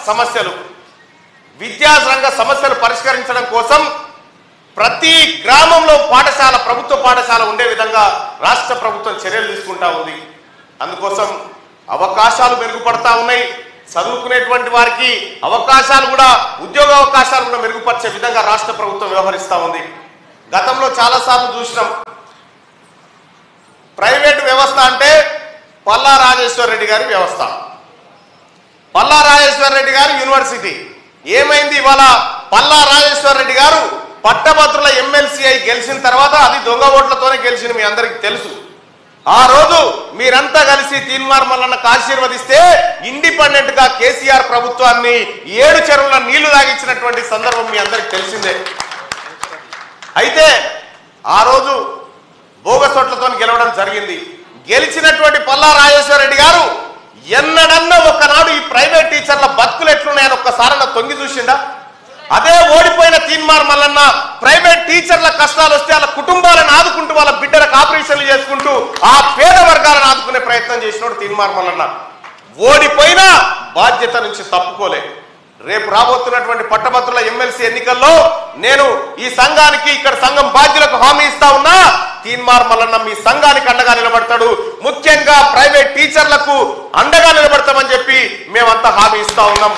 సమస్యలు విద్యారంగ సమస్యలు పరిష్కరించడం కోసం ప్రతి గ్రామంలో పాఠశాల ప్రభుత్వ పాఠశాల ఉండే విధంగా రాష్ట్ర ప్రభుత్వం చర్యలు తీసుకుంటా ఉంది. అందుకోసం అవకాశాలు మెరుగుపడతా ఉన్నాయి. చదువుకునేటువంటి వారికి అవకాశాలు కూడా ఉద్యోగ అవకాశాలు కూడా మెరుగుపరిచే విధంగా రాష్ట్ర ప్రభుత్వం వ్యవహరిస్తూ ఉంది. గతంలో చాలాసార్లు చూసినాం. ప్రైవేటు వ్యవస్థ అంటే పల్లా రాజేశ్వర్ రెడ్డి గారి వ్యవస్థ. పల్లా రాజేశ్వర్ రెడ్డి గారు యూనివర్సిటీ ఏమైంది? ఇవాళ పల్లా రాజేశ్వర్ రెడ్డి గారు పట్టభద్రుల ఎమ్మెల్సీ అయి గెలిచిన తర్వాత అది దొంగ ఓట్లతోనే గెలిచిన మీ అందరికీ తెలుసు. ఆ రోజు మీరంతా కలిసి తీన్మార్ మల్లన్నకు ఆశీర్వదిస్తే ఇండిపెండెంట్ గా కేసీఆర్ ప్రభుత్వాన్ని 7 చెరువుల నీళ్లు తాగించినటువంటి సందర్భం మీ అందరికి తెలిసిందే. అయితే ఆ రోజు బోగసొట్లతో గెలవడం జరిగింది. గెలిచినటువంటి పల్లా రాజేశ్వర రెడ్డి గారు ఎన్నడన్నా ఒకనాడు ఈ ప్రైవేట్ టీచర్ల బతుకులు ఎట్లున్నాయని ఒక్కసారన్నా తొంగి చూసిందా? అదే ఓడిపోయిన తీన్మార్ మల్లన్న ప్రైవేట్ టీచర్ల కష్టాలు వస్తే వాళ్ళ కుటుంబాలను ఆదుకుంటూ వాళ్ళ బిడ్డలకు ఆపరేషన్లు చేసుకుంటూ ఆ పేద వర్గాలను ఆదుకునే ప్రయత్నం చేసినోడు తీన్మార్ మల్లన్న. ఓడిపోయినా బాధ్యత నుంచి తప్పుకోలే. రేపు రాబోతున్నటువంటి పట్టభద్రుల ఎమ్మెల్సీ ఎన్నికల్లో నేను ఈ సంఘానికి ఇక్కడ సంఘం బాధ్యులకు హామీ ఇస్తా ఉన్నా. తీన్మార్ మల్లన్న మీ సంఘానికి అండగా నిలబడతాడు. ముఖ్యంగా ప్రైవేట్ టీచర్లకు అండగా నిలబడతామని చెప్పి మేమంతా హామీ ఇస్తా ఉన్నాం.